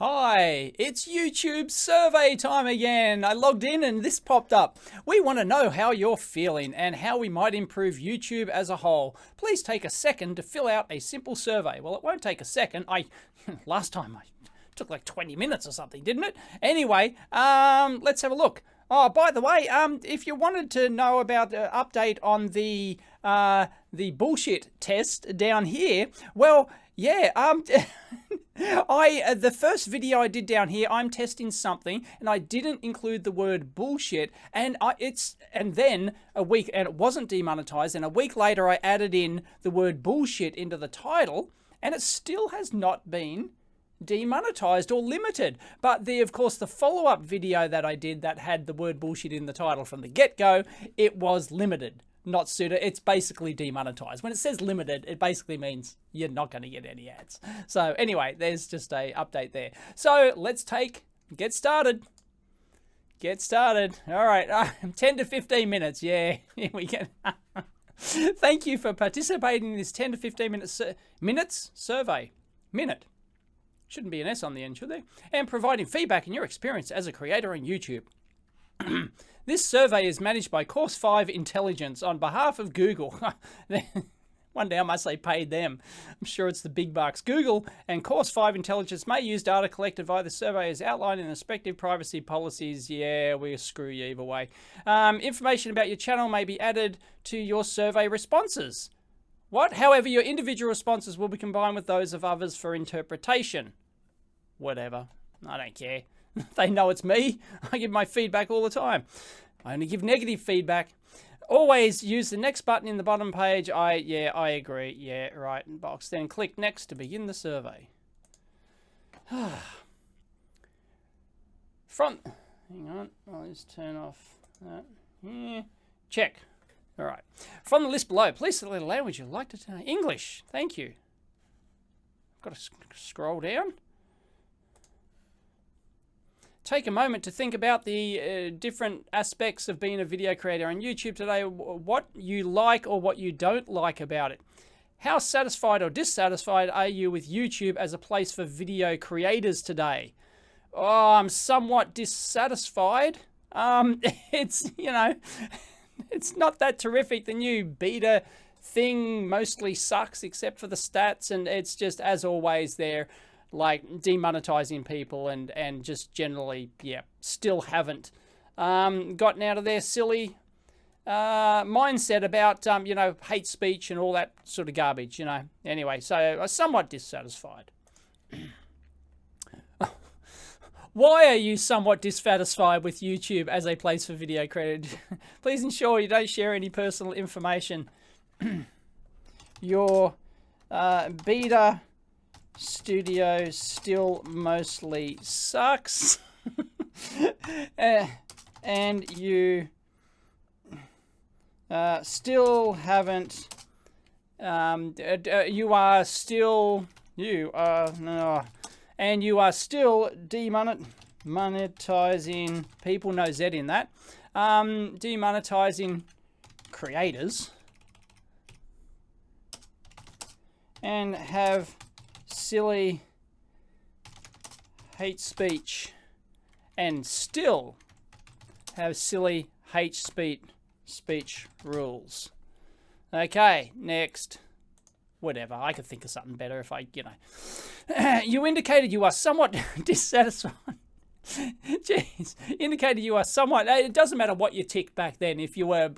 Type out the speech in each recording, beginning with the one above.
Hi, it's YouTube survey time again. I logged in and this popped up. We want to know how you're feeling and how we might improve YouTube as a whole. Please take a second to fill out a simple survey. Well, it won't take a second. Last time I took like 20 minutes or something, didn't it? Anyway, let's have a look. Oh, by the way, if you wanted to know about an update on the bullshit test down here, well, yeah, the first video I did down here, I'm testing something, and I didn't include the word bullshit, and then a week, and it wasn't demonetized, and a week later I added in the word bullshit into the title, and it still has not been demonetized or limited. But of course, the follow-up video that I did that had the word bullshit in the title from the get-go, it was limited. Not suited. It's basically demonetized. When it says limited, it basically means you're not going to get any ads. So anyway, there's just a update there. So let's get started. All right, 10 to 15 minutes. Yeah, here we go. Thank you for participating in this 10 to 15 minutes survey. Minute. Shouldn't be an S on the end, should there? And providing feedback in your experience as a creator on YouTube. This survey is managed by Course 5 Intelligence on behalf of Google. One day I must say paid them. I'm sure it's the big bucks. Google and Course 5 Intelligence may use data collected via the survey as outlined in the respective privacy policies. Yeah, we'll screw you either way. Information about your channel may be added to your survey responses. What? However, your individual responses will be combined with those of others for interpretation. Whatever. I don't care. They know it's me. I give my feedback all the time. I only give negative feedback. Always use the next button in the bottom page. I agree. Yeah, right. Box. Then click next to begin the survey. Hang on. I'll just turn off that. Yeah. Check. All right. From the list below, please select a language you'd like to turn. English. Thank you. Got to scroll down. Take a moment to think about the different aspects of being a video creator on YouTube today, what you like or what you don't like about it. How satisfied or dissatisfied are you with YouTube as a place for video creators today? Oh, I'm somewhat dissatisfied. It's, it's not that terrific. The new beta thing mostly sucks except for the stats, and it's just, as always, they're like demonetizing people and just generally, yeah, still haven't gotten out of their silly mindset about, hate speech and all that sort of garbage, Anyway, so I'm somewhat dissatisfied. Why are you somewhat dissatisfied with YouTube as a place for video creators? Please ensure you don't share any personal information. Your beta studio still mostly sucks. And you still haven't you are still demonetizing people, no Z in that, demonetizing creators, and have silly hate speech, and still have silly hate speech rules. Okay, next. Whatever, I could think of something better if I, You indicated you are somewhat dissatisfied. Jeez, indicated you are somewhat, it doesn't matter what you ticked back then. If you were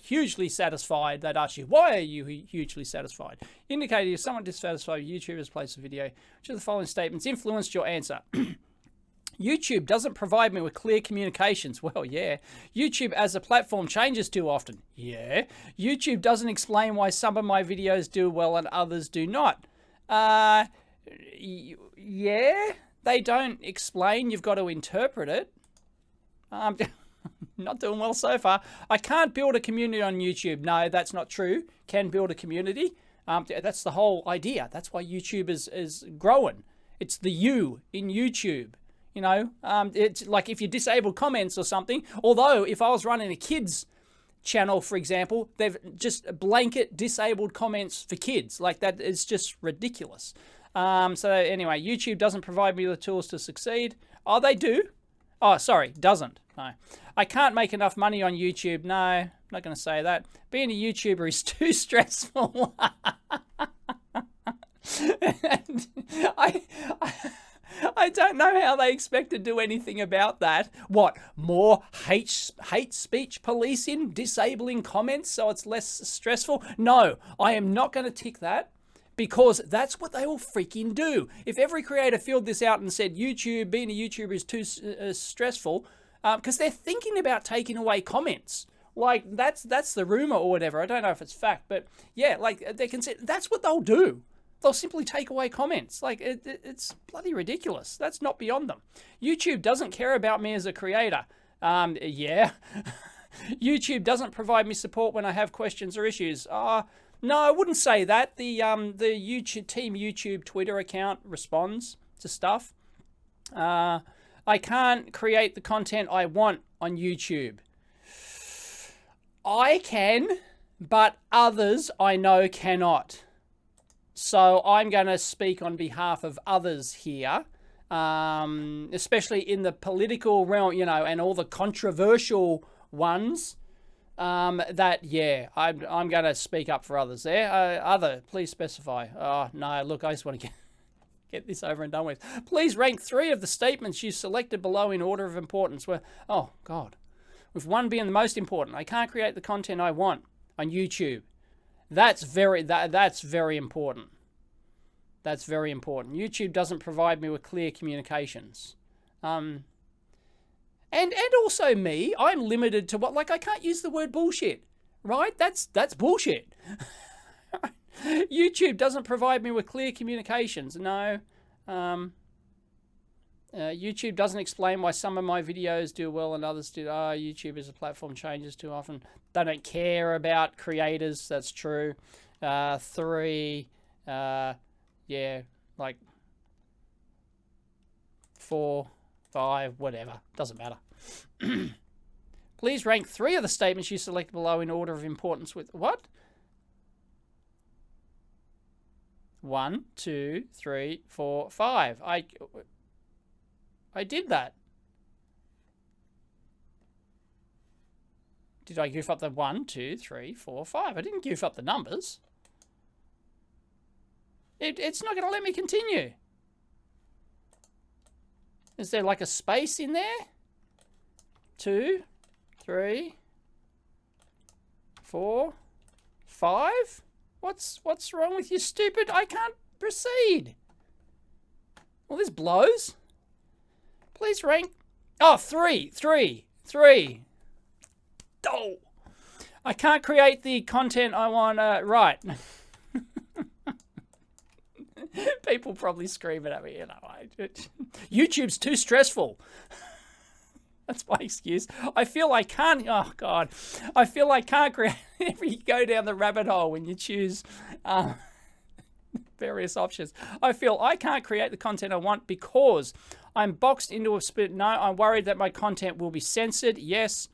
hugely satisfied, they'd ask you, why are you hugely satisfied? Indicated you're somewhat dissatisfied with YouTube's place of video. Which of the following statements influenced your answer? YouTube doesn't provide me with clear communications. Well, yeah. YouTube as a platform changes too often. Yeah. YouTube doesn't explain why some of my videos do well and others do not. Yeah. They don't explain. You've got to interpret it. Not doing well so far. I can't build a community on YouTube. No, that's not true. Can build a community. That's the whole idea. That's why YouTube is growing. It's the U in YouTube. It's like if you disable comments or something. Although, if I was running a kids channel, for example, they've just blanket disabled comments for kids. Like, that is just ridiculous. So anyway, YouTube doesn't provide me with the tools to succeed. Oh, they do? Oh, sorry, doesn't. No. I can't make enough money on YouTube. No, I'm not going to say that. Being a YouTuber is too stressful. And I don't know how they expect to do anything about that. What, more hate speech policing, disabling comments so it's less stressful? No, I am not going to tick that, because that's what they will freaking do. If every creator filled this out and said YouTube, being a YouTuber is too stressful, because they're thinking about taking away comments. Like, that's the rumor or whatever. I don't know if it's fact, but yeah, like, they can say that's what they'll do. They'll simply take away comments. Like, it's bloody ridiculous. That's not beyond them. YouTube doesn't care about me as a creator. Yeah. YouTube doesn't provide me support when I have questions or issues. No, I wouldn't say that. The YouTube Team YouTube Twitter account responds to stuff. I can't create the content I want on YouTube. I can, but others I know cannot. So I'm going to speak on behalf of others here, especially in the political realm, you know, and all the controversial ones. Yeah, I'm going to speak up for others there. Please specify. Oh, no, look, I just want to get this over and done with. Please rank 3 of the statements you selected below in order of importance. Oh, God. With 1 being the most important. I can't create the content I want on YouTube. That's very important. That's very important. YouTube doesn't provide me with clear communications. And also me, I'm limited to what, like, I can't use the word bullshit, right? That's bullshit. YouTube doesn't provide me with clear communications. No. YouTube doesn't explain why some of my videos do well and others do. YouTube as a platform changes too often. They don't care about creators. That's true. 3, yeah, like 4, 5, whatever. Doesn't matter. Please rank 3 of the statements you select below in order of importance with what? 1, 2, 3, 4, 5. I did that. Did I goof up the 1, 2, 3, 4, 5? I didn't goof up the numbers. It's not going to let me continue. Is there like a space in there? 2, 3, 4, 5? What's wrong with you, stupid? I can't proceed. Well, this blows. Please rank. Oh, 3. Oh, I can't create the content I want. Right. People probably screaming at me, you know. YouTube's too stressful. That's my excuse. I feel I can't. Oh God, I feel I can't create. You go down the rabbit hole when you choose various options. I feel I can't create the content I want because I'm boxed into a split. No, I'm worried that my content will be censored. Yes.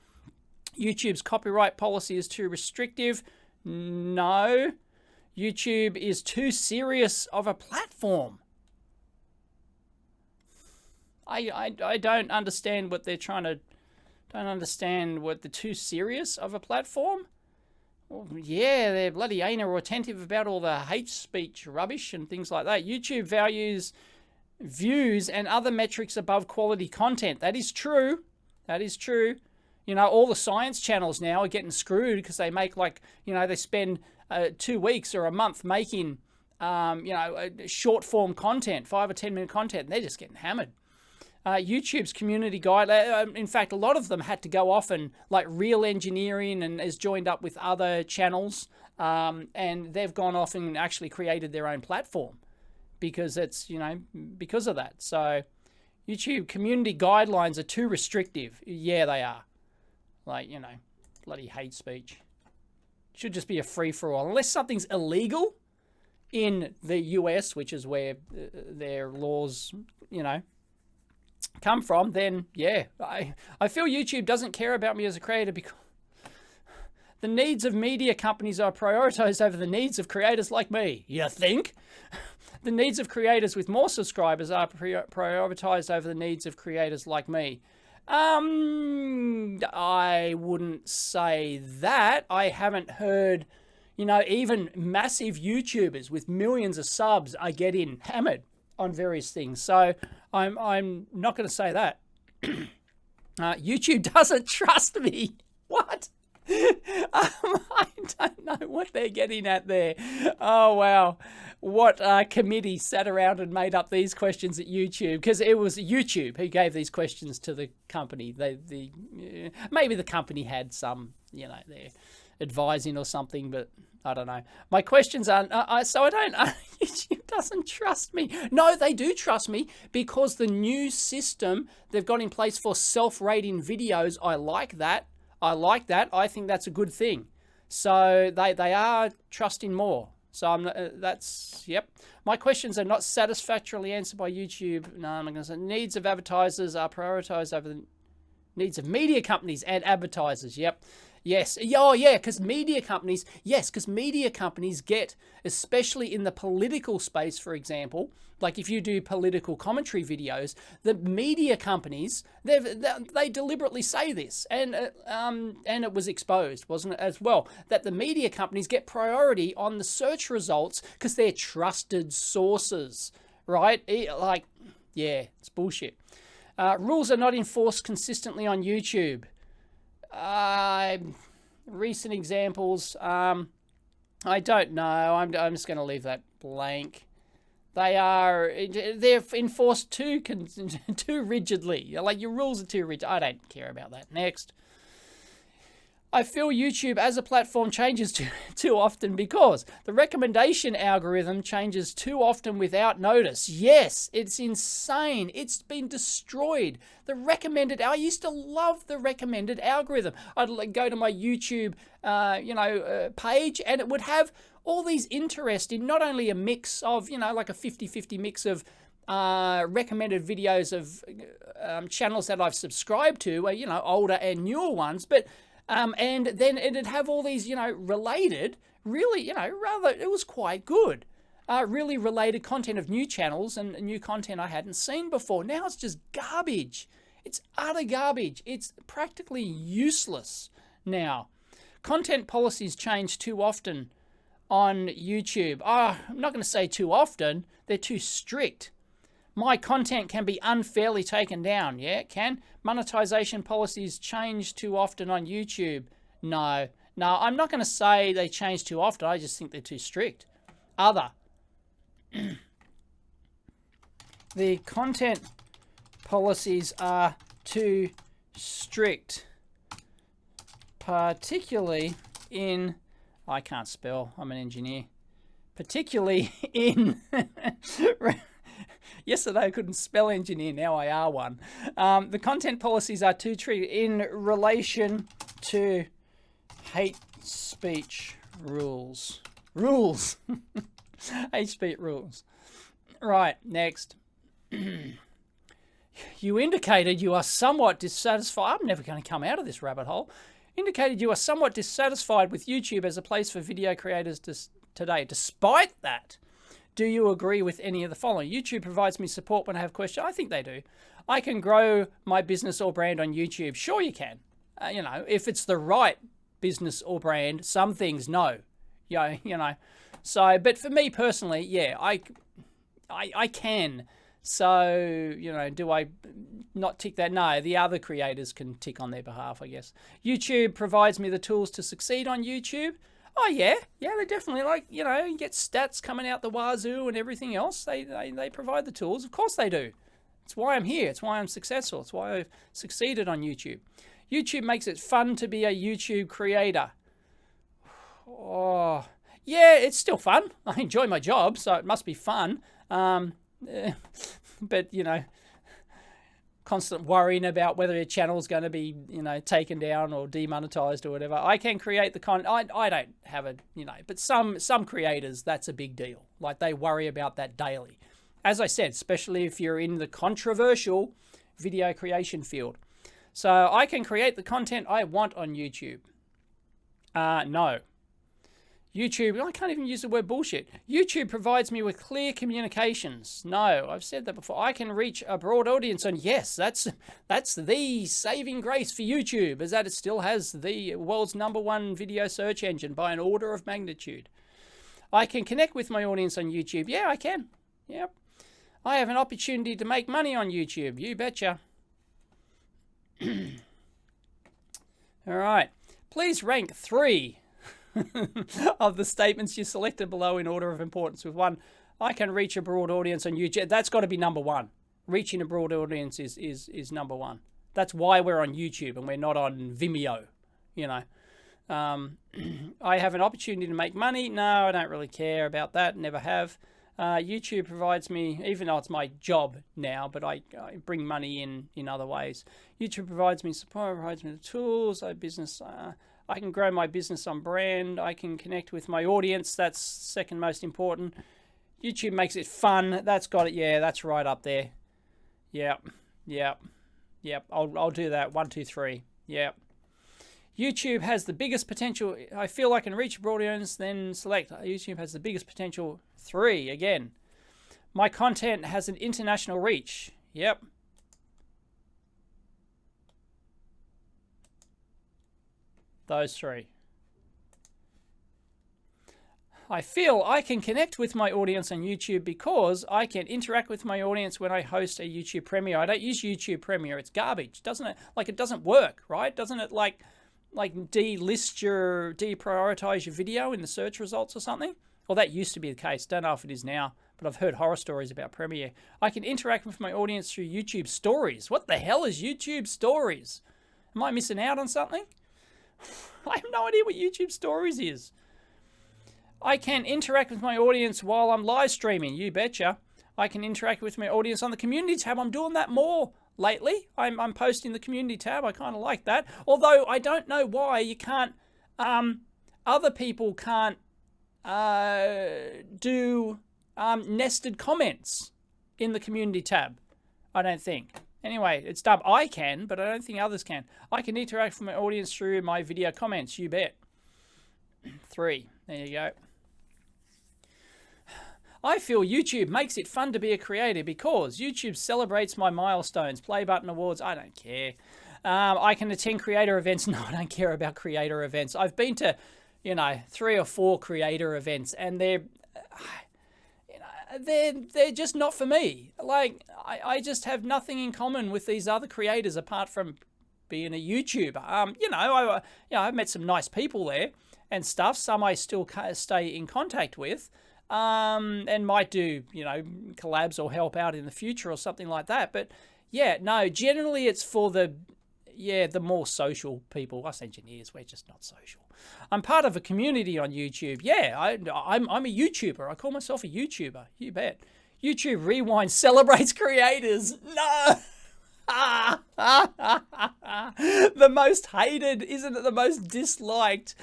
YouTube's copyright policy is too restrictive. No. YouTube is too serious of a platform. I don't understand what they're trying to... Don't understand what the too serious of a platform? Well, yeah, they're bloody anal or attentive about all the hate speech rubbish and things like that. YouTube values views and other metrics above quality content. That is true. That is true. You know, all the science channels now are getting screwed because they make, like, you know, they spend 2 weeks or a month making, you know, short form content, 5 or 10 minute content, and they're just getting hammered. YouTube's community guide, in fact, a lot of them had to go off and, like, Real Engineering and is joined up with other channels, and they've gone off and actually created their own platform because it's, you know, because of that. So YouTube community guidelines are too restrictive. Yeah, they are. Like, you know, bloody hate speech. Should just be a free-for-all. Unless something's illegal in the US, which is where their laws, you know, come from, then, yeah. I feel YouTube doesn't care about me as a creator because the needs of media companies are prioritized over the needs of creators like me. You think? The needs of creators with more subscribers are prioritized over the needs of creators like me. I wouldn't say that. I haven't heard, you know, even massive YouTubers with millions of subs are getting hammered on various things. So I'm not going to say that. YouTube doesn't trust me. What? I don't know what they're getting at there. Oh, wow. What committee sat around and made up these questions at YouTube? Because it was YouTube who gave these questions to the company. Maybe the company had some, you know, they're advising or something, but I don't know. My questions are, YouTube doesn't trust me. No, they do trust me because the new system they've got in place for self-rating videos, I like that. I think that's a good thing. So they are trusting more. So yep. My questions are not satisfactorily answered by YouTube. No, I'm not going to say needs of advertisers are prioritized over the needs of media companies and advertisers. Yep. Yes. Oh, yeah, because media companies get, especially in the political space, for example, like if you do political commentary videos, the media companies, they deliberately say this, and it was exposed, wasn't it, as well, that the media companies get priority on the search results because they're trusted sources, right? Like, yeah, it's bullshit. Rules are not enforced consistently on YouTube. Recent examples, I don't know. I'm just going to leave that blank. They're enforced too rigidly. Like, your rules are too rigid. I don't care about that. Next. I feel YouTube as a platform changes too often because the recommendation algorithm changes too often without notice. Yes, it's insane. It's been destroyed. I used to love the recommended algorithm. I'd go to my YouTube, page, and it would have all these interest in not only a mix of, like a 50-50 mix of recommended videos of channels that I've subscribed to, older and newer ones, but and then it'd have all these, related, really, it was quite good. Really related content of new channels and new content I hadn't seen before. Now it's just garbage. It's utter garbage. It's practically useless now. Content policies change too often on YouTube. I'm not going to say too often. They're too strict. My content can be unfairly taken down. Yeah, it can. Monetization policies change too often on YouTube. No, I'm not going to say they change too often. I just think they're too strict. The content policies are too strict, particularly in, I can't spell, I'm an engineer, particularly in, yesterday I couldn't spell engineer, now I are one. The content policies are too strict in relation to hate speech rules. Hate speech rules. Right, next. You indicated you are somewhat dissatisfied. I'm never going to come out of this rabbit hole. Indicated you are somewhat dissatisfied with YouTube as a place for video creators today. Despite that, do you agree with any of the following? YouTube provides me support when I have questions. I think they do. I can grow my business or brand on YouTube. Sure you can. If it's the right business or brand, some things no. So, but for me personally, yeah, I can. So, do I not tick that? No, the other creators can tick on their behalf, I guess. YouTube provides me the tools to succeed on YouTube. Oh, yeah, they definitely, you get stats coming out the wazoo and everything else. They provide the tools. Of course they do. It's why I'm here. It's why I'm successful. It's why I've succeeded on YouTube. YouTube makes it fun to be a YouTube creator. Oh, yeah, it's still fun. I enjoy my job, so it must be fun. But, constant worrying about whether your channel's going to be, taken down or demonetized or whatever. I can create the content. I don't have a, but some creators, that's a big deal. Like, they worry about that daily. As I said, especially if you're in the controversial video creation field. So I can create the content I want on YouTube. No. YouTube, I can't even use the word bullshit. YouTube provides me with clear communications. No, I've said that before. I can reach a broad audience, and yes, that's the saving grace for YouTube, is that it still has the world's #1 video search engine by an order of magnitude. I can connect with my audience on YouTube. Yeah, I can. Yep. I have an opportunity to make money on YouTube. You betcha. All right. Please rank 3 of the statements you selected below in order of importance. With 1, I can reach a broad audience on YouTube. That's got to be #1. Reaching a broad audience is #1. That's why we're on YouTube and we're not on Vimeo, you know. I have an opportunity to make money. No, I don't really care about that. Never have. YouTube provides me, even though it's my job now, but I bring money in other ways. YouTube provides me support, provides me the tools, I can grow my business on brand. I can connect with my audience. That's second most important. YouTube makes it fun. That's got it. Yeah, that's right up there. Yep. I'll do that. 1, 2, 3. Yep. YouTube has the biggest potential. I feel I can reach a broad audience, then select. YouTube has the biggest potential. 3 again. My content has an international reach. Yep. Those 3. I feel I can connect with my audience on YouTube because I can interact with my audience when I host a YouTube Premiere. I don't use YouTube Premiere. It's garbage, doesn't it? Like, it doesn't work, right? Doesn't it like deprioritize your video in the search results or something? Well, that used to be the case. Don't know if it is now, but I've heard horror stories about Premiere. I can interact with my audience through YouTube Stories. What the hell is YouTube Stories? Am I missing out on something? I have no idea what YouTube Stories is. I can interact with my audience while I'm live streaming. You betcha. I can interact with my audience on the community tab. I'm doing that more lately. I'm posting the community tab. I kind of like that. Although I don't know why you can't, other people can't do nested comments in the community tab. I don't think. Anyway, it's dumb. I can, but I don't think others can. I can interact with my audience through my video comments. You bet. 3. There you go. I feel YouTube makes it fun to be a creator because YouTube celebrates my milestones. Play button awards. I don't care. I can attend creator events. No, I don't care about creator events. I've been to, 3 or 4 creator events, and they're just not for me. Like, I just have nothing in common with these other creators apart from being a YouTuber. I've met some nice people there and stuff. Some I still stay in contact with, and might do, collabs or help out in the future or something like that. But yeah, no, generally it's for the more social people. Us engineers, we're just not social. I'm part of a community on YouTube. Yeah, I'm a YouTuber. I call myself a YouTuber. You bet. YouTube Rewind celebrates creators. No. The most hated, isn't it the most disliked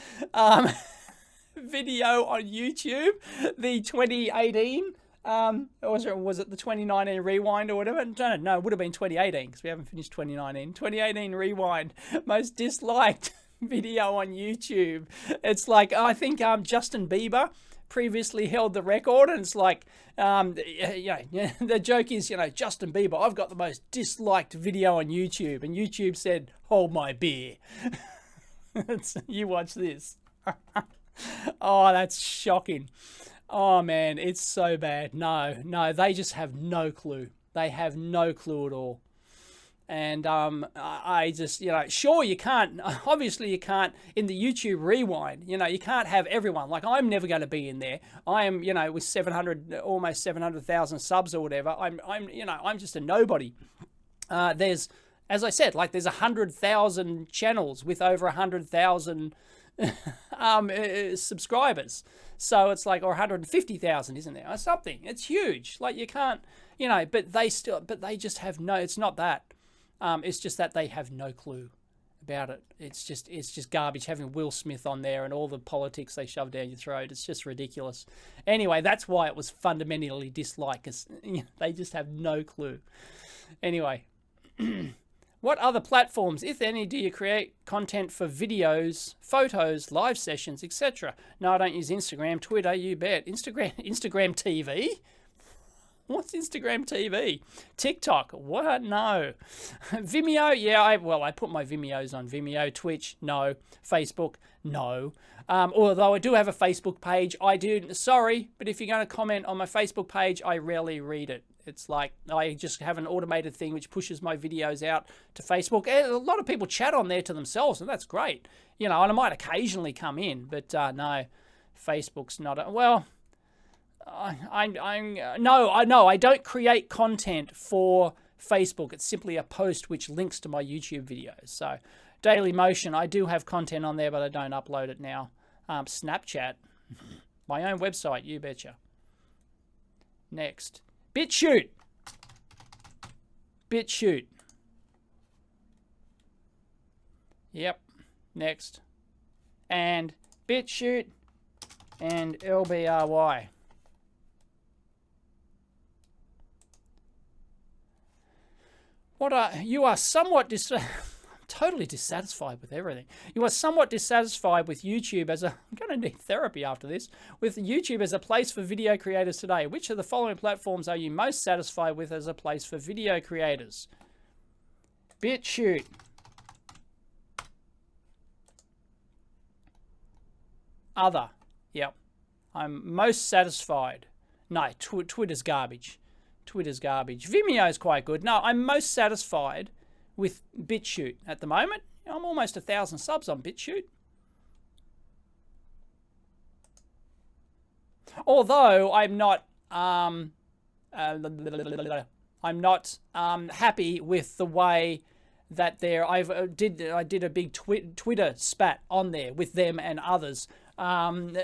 video on YouTube? The 2018, was it the 2019 Rewind or whatever? No, it would have been 2018 because we haven't finished 2019. 2018 Rewind, most disliked video on YouTube. It's like, I think Justin Bieber previously held the record, and it's like, the joke is, Justin Bieber, I've got the most disliked video on YouTube, and YouTube said, hold my beer. You watch this. Oh, that's shocking. Oh man, it's so bad. No, they just have no clue. They have no clue at all. And I just, sure, you can't, obviously you can't, in the YouTube Rewind, you can't have everyone. Like, I'm never going to be in there. I am, with almost 700,000 subs or whatever, I'm just a nobody. There's, as I said, like, there's 100,000 channels with over 100,000 subscribers. So it's like, or 150,000, isn't there? Or something. It's huge. Like, you can't, but they just have no, it's not that. It's just that they have no clue about it. It's just garbage having Will Smith on there and all the politics they shove down your throat. It's just ridiculous. Anyway, that's why it was fundamentally disliked, because they just have no clue. Anyway, What other platforms, if any, do you create content for videos, photos, live sessions, etc.? No, I don't use Instagram. Twitter, you bet. Instagram TV? What's Instagram TV? TikTok? What? No. Vimeo? Yeah, I put my Vimeos on Vimeo. Twitch? No. Facebook? No. Although I do have a Facebook page. I do. Sorry, but if you're going to comment on my Facebook page, I rarely read it. It's like I just have an automated thing which pushes my videos out to Facebook. And a lot of people chat on there to themselves, and that's great. You know, and I might occasionally come in, but no, Facebook's not. I don't create content for Facebook. It's simply a post which links to my YouTube videos. So Daily Motion, I do have content on there, but I don't upload it now. Snapchat, my own website, you betcha. Next. BitChute. Yep. Next. And BitChute and LBRY. You are somewhat totally dissatisfied with everything. You are somewhat dissatisfied with YouTube as a... I'm going to need therapy after this. With YouTube as a place for video creators today. Which of the following platforms are you most satisfied with as a place for video creators? BitChute. Other. Yep. I'm most satisfied. No, Twitter's garbage. Vimeo is quite good. No, I'm most satisfied with BitChute at the moment. I'm almost 1,000 subs on BitChute. Although I'm not happy with the way that I did a big Twitter spat on there with them and others. And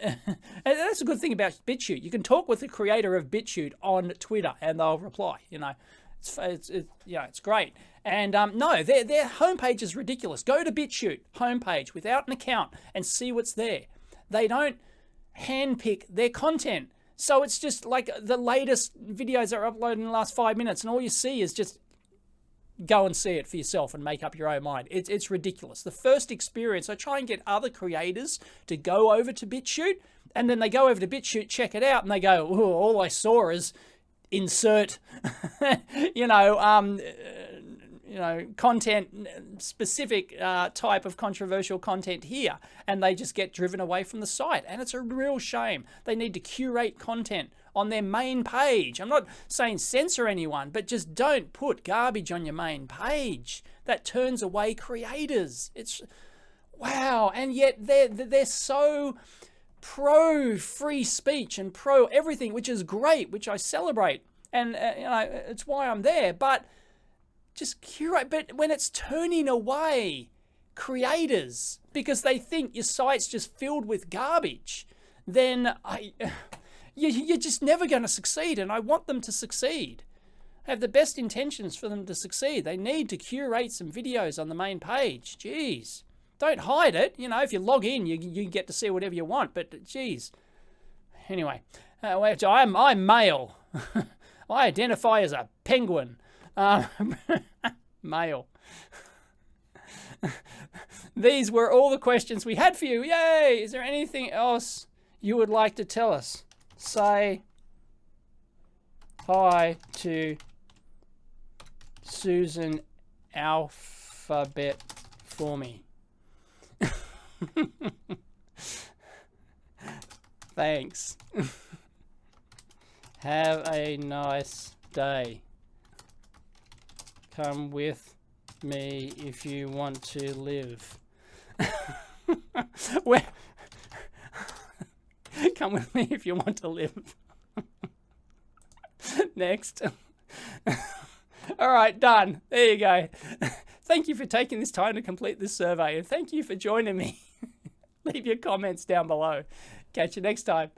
that's a good thing about BitChute. You can talk with the creator of BitChute on Twitter and they'll reply. You know, it's great. And no, their homepage is ridiculous. Go to BitChute homepage without an account and see what's there. They don't handpick their content. So it's just like the latest videos are uploaded in the last 5 minutes and all you see is just go and see it for yourself and make up your own mind. It's ridiculous. The first experience, I try and get other creators to go over to BitChute and then they go over to BitChute, check it out and they go, oh, all I saw is insert, content, specific type of controversial content here. And they just get driven away from the site. And it's a real shame. They need to curate content on their main page. I'm not saying censor anyone, but just don't put garbage on your main page. That turns away creators. It's wow. And yet they're so pro free speech and pro everything, which is great, which I celebrate. And it's why I'm there. But just curate. But when it's turning away creators because they think your site's just filled with garbage, then you're just never going to succeed. And I want them to succeed. I have the best intentions for them to succeed. They need to curate some videos on the main page. Jeez. Don't hide it. You know, if you log in, you get to see whatever you want. But, geez. Anyway, I'm male. I identify as a penguin. Male. These were all the questions we had for you. Yay! Is there anything else you would like to tell us? Say hi to Susan Alphabet for me. Thanks. Have a nice day. Come with me if you want to live. Where? Come with me if you want to live. Next. All right, done. There you go. Thank you for taking this time to complete this survey, and thank you for joining me. Leave your comments down below. Catch you next time.